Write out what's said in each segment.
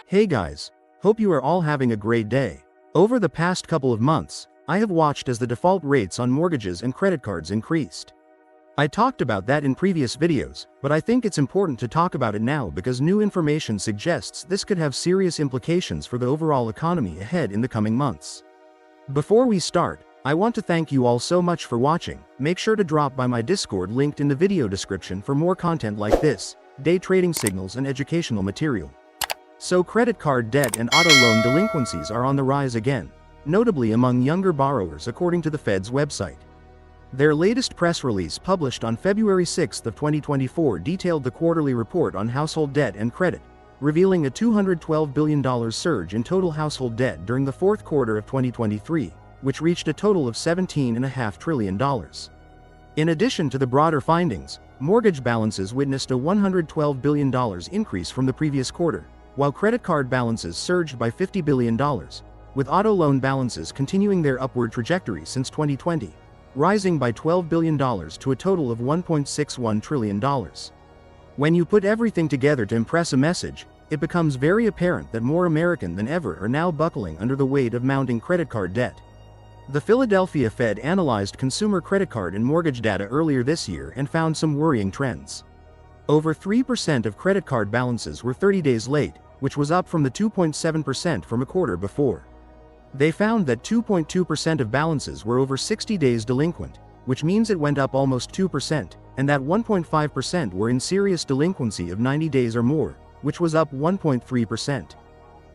Hey guys, hope you are all having a great day. Over the past couple of months, I have watched as the default rates on mortgages and credit cards increased. I talked about that in previous videos, but I think it's important to talk about it now because new information suggests this could have serious implications for the overall economy ahead in the coming months. Before we start, I want to thank you all so much for watching. Make sure to drop by my Discord linked in the video description for more content like this, day trading signals and educational material. So credit card debt and auto loan delinquencies are on the rise again, notably among younger borrowers according to the Fed's website. Their latest press release published on February 6, 2024 detailed the quarterly report on household debt and credit, revealing a $212 billion surge in total household debt during the fourth quarter of 2023, which reached a total of $17.5 trillion. In addition to the broader findings, mortgage balances witnessed a $112 billion increase from the previous quarter, while credit card balances surged by $50 billion, with auto loan balances continuing their upward trajectory since 2020, rising by $12 billion to a total of $1.61 trillion. When you put everything together to impress a message, it becomes very apparent that more Americans than ever are now buckling under the weight of mounting credit card debt. The Philadelphia Fed analyzed consumer credit card and mortgage data earlier this year and found some worrying trends. Over 3% of credit card balances were 30 days late, which was up from the 2.7% from a quarter before. They found that 2.2% of balances were over 60 days delinquent, which means it went up almost 2%, and that 1.5% were in serious delinquency of 90 days or more, which was up 1.3%.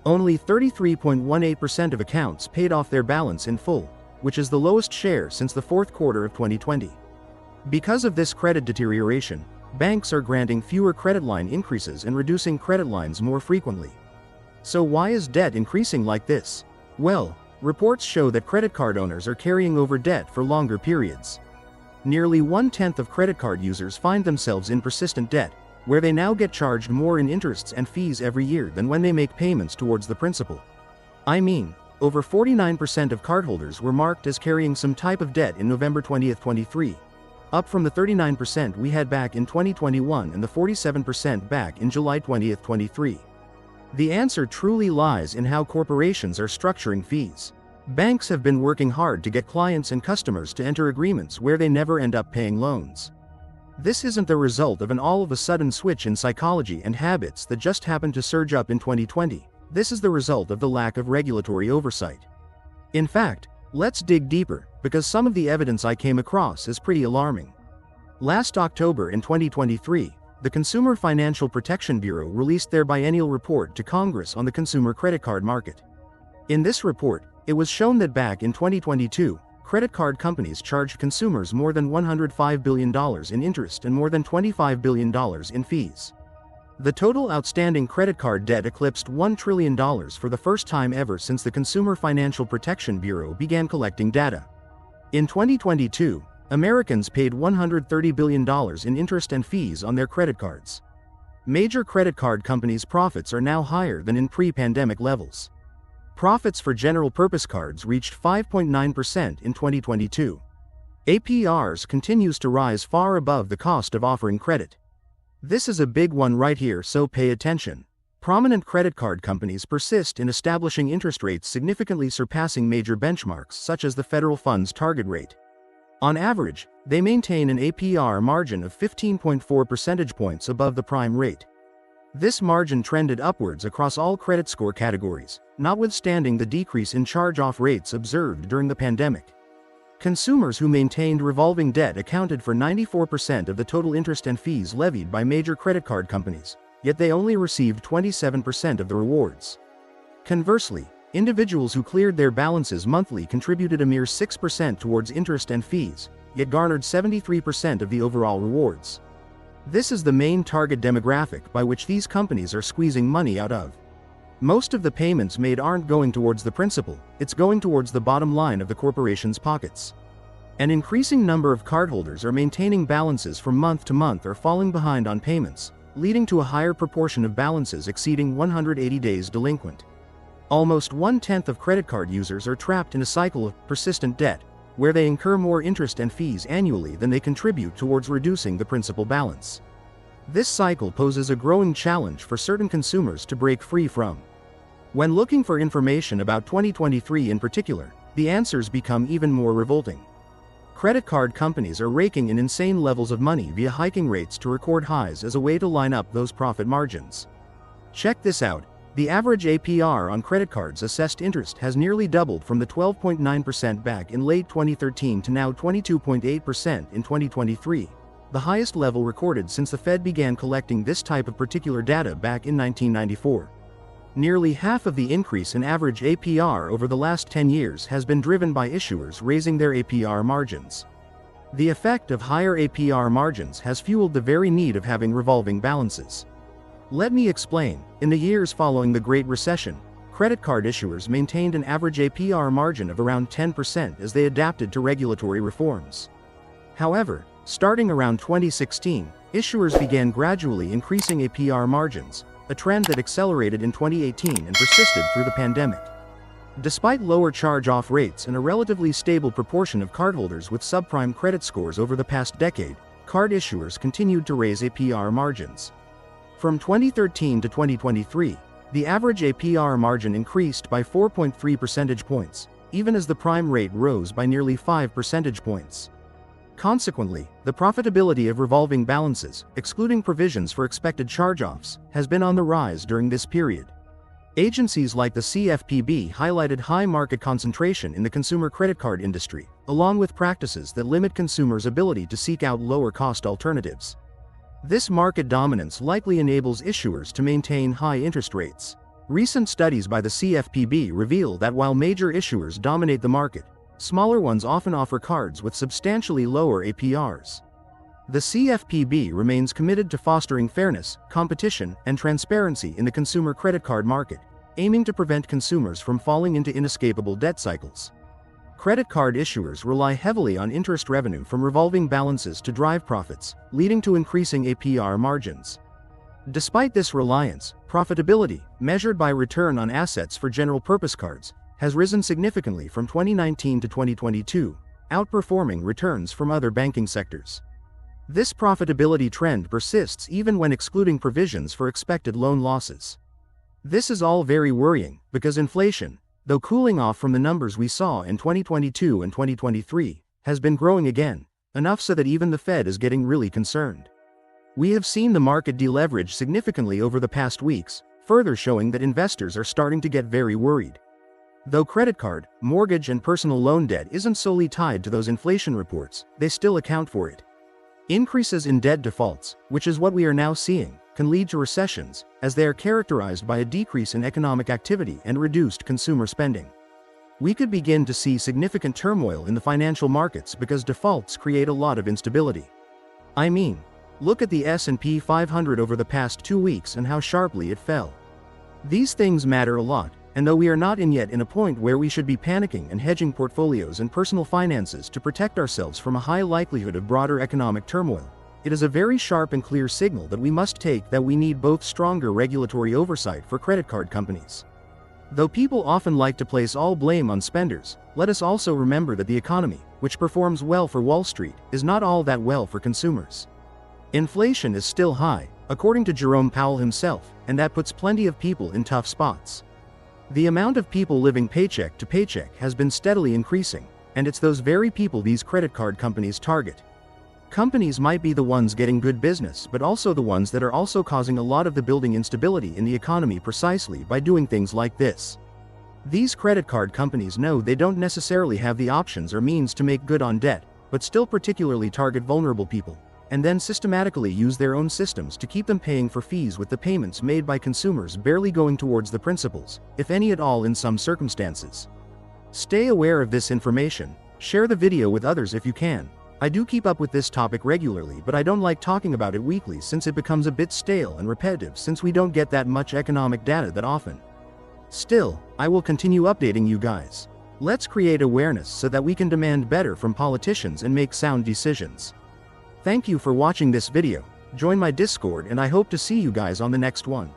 Only 33.18% of accounts paid off their balance in full, which is the lowest share since the fourth quarter of 2020. Because of this credit deterioration, banks are granting fewer credit line increases and reducing credit lines more frequently. So why is debt increasing like this? Well, reports show that credit card owners are carrying over debt for longer periods. Nearly 1/10 of credit card users find themselves in persistent debt, where they now get charged more in interests and fees every year than when they make payments towards the principal. I mean, over 49% of cardholders were marked as carrying some type of debt in November 2023. Up from the 39% we had back in 2021 and the 47% back in July 2023. The answer truly lies in how corporations are structuring fees. Banks have been working hard to get clients and customers to enter agreements where they never end up paying loans. This isn't the result of an all-of-a-sudden switch in psychology and habits that just happened to surge up in 2020. This is the result of the lack of regulatory oversight. In fact, let's dig deeper, because some of the evidence I came across is pretty alarming. Last October in 2023, the Consumer Financial Protection Bureau released their biennial report to Congress on the consumer credit card market. In this report, it was shown that back in 2022, credit card companies charged consumers more than $105 billion in interest and more than $25 billion in fees. The total outstanding credit card debt eclipsed $1 trillion for the first time ever since the Consumer Financial Protection Bureau began collecting data. In 2022, Americans paid $130 billion in interest and fees on their credit cards. Major credit card companies' profits are now higher than in pre-pandemic levels. Profits for general-purpose cards reached 5.9% in 2022. APRs continues to rise far above the cost of offering credit. This is a big one right here, so pay attention. Prominent credit card companies persist in establishing interest rates significantly surpassing major benchmarks such as the federal funds target rate. On average, they maintain an APR margin of 15.4 percentage points above the prime rate. This margin trended upwards across all credit score categories, notwithstanding the decrease in charge-off rates observed during the pandemic. Consumers who maintained revolving debt accounted for 94% of the total interest and fees levied by major credit card companies, yet they only received 27% of the rewards. Conversely, individuals who cleared their balances monthly contributed a mere 6% towards interest and fees, yet garnered 73% of the overall rewards. This is the main target demographic by which these companies are squeezing money out of. Most of the payments made aren't going towards the principal, it's going towards the bottom line of the corporation's pockets. An increasing number of cardholders are maintaining balances from month to month or falling behind on payments, leading to a higher proportion of balances exceeding 180 days delinquent. Almost 1/10 of credit card users are trapped in a cycle of persistent debt, where they incur more interest and fees annually than they contribute towards reducing the principal balance. This cycle poses a growing challenge for certain consumers to break free from. When looking for information about 2023 in particular, the answers become even more revolting. Credit card companies are raking in insane levels of money via hiking rates to record highs as a way to line up those profit margins. Check this out. The average APR on credit cards assessed interest has nearly doubled from the 12.9% back in late 2013 to now 22.8% in 2023, the highest level recorded since the Fed began collecting this type of particular data back in 1994. Nearly half of the increase in average APR over the last 10 years has been driven by issuers raising their APR margins. The effect of higher APR margins has fueled the very need of having revolving balances. Let me explain. In the years following the Great Recession, credit card issuers maintained an average APR margin of around 10% as they adapted to regulatory reforms. However, starting around 2016, issuers began gradually increasing APR margins, a trend that accelerated in 2018 and persisted through the pandemic. Despite lower charge-off rates and a relatively stable proportion of cardholders with subprime credit scores over the past decade, card issuers continued to raise APR margins. From 2013 to 2023, the average APR margin increased by 4.3 percentage points, even as the prime rate rose by nearly 5 percentage points. Consequently, the profitability of revolving balances, excluding provisions for expected charge-offs, has been on the rise during this period. Agencies like the CFPB highlighted high market concentration in the consumer credit card industry, along with practices that limit consumers' ability to seek out lower-cost alternatives. This market dominance likely enables issuers to maintain high interest rates. Recent studies by the CFPB reveal that while major issuers dominate the market, smaller ones often offer cards with substantially lower APRs. The CFPB remains committed to fostering fairness, competition, and transparency in the consumer credit card market, aiming to prevent consumers from falling into inescapable debt cycles. Credit card issuers rely heavily on interest revenue from revolving balances to drive profits, leading to increasing APR margins. Despite this reliance, profitability, measured by return on assets for general-purpose cards, has risen significantly from 2019 to 2022, outperforming returns from other banking sectors. This profitability trend persists even when excluding provisions for expected loan losses. This is all very worrying, because inflation, though cooling off from the numbers we saw in 2022 and 2023, has been growing again, enough so that even the Fed is getting really concerned. We have seen the market deleverage significantly over the past weeks, further showing that investors are starting to get very worried. Though credit card, mortgage, and personal loan debt isn't solely tied to those inflation reports, they still account for it. Increases in debt defaults, which is what we are now seeing, can lead to recessions, as they are characterized by a decrease in economic activity and reduced consumer spending. We could begin to see significant turmoil in the financial markets because defaults create a lot of instability. I mean, look at the S&P 500 over the past 2 weeks and how sharply it fell. These things matter a lot, and though we are not yet in a point where we should be panicking and hedging portfolios and personal finances to protect ourselves from a high likelihood of broader economic turmoil, it is a very sharp and clear signal that we must take that we need both stronger regulatory oversight for credit card companies. Though people often like to place all blame on spenders, let us also remember that the economy, which performs well for Wall Street, is not all that well for consumers. Inflation is still high, according to Jerome Powell himself, and that puts plenty of people in tough spots. The amount of people living paycheck to paycheck has been steadily increasing, and it's those very people these credit card companies target. Companies might be the ones getting good business, but also the ones that are also causing a lot of the building instability in the economy precisely by doing things like this. These credit card companies know they don't necessarily have the options or means to make good on debt, but still particularly target vulnerable people, and then systematically use their own systems to keep them paying for fees with the payments made by consumers barely going towards the principals, if any at all in some circumstances. Stay aware of this information, share the video with others if you can. I do keep up with this topic regularly, but I don't like talking about it weekly since it becomes a bit stale and repetitive since we don't get that much economic data that often. Still, I will continue updating you guys. Let's create awareness so that we can demand better from politicians and make sound decisions. Thank you for watching this video, join my Discord and I hope to see you guys on the next one.